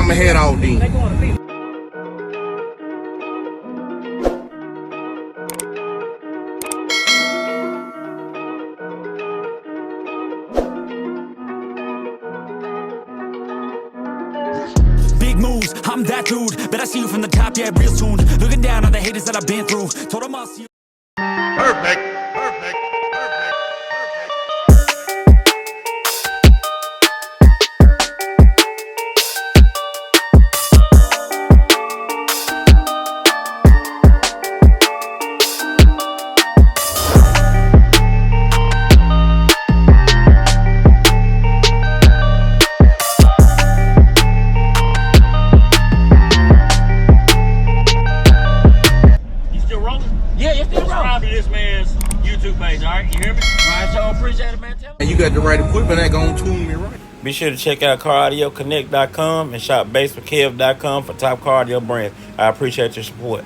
I'ma head out then. Big moves, I'm that dude. Bet I see you from the top, yeah, real soon. Looking down on the haters that I've been through. Told them I'll see you. Perfect, perfect, perfect, perfect. And you got the right equipment that gonna tune me right. Be sure to check out CarAudioConnect.com and shop BASSWITHKEV.com for top car audio brands. I appreciate your support.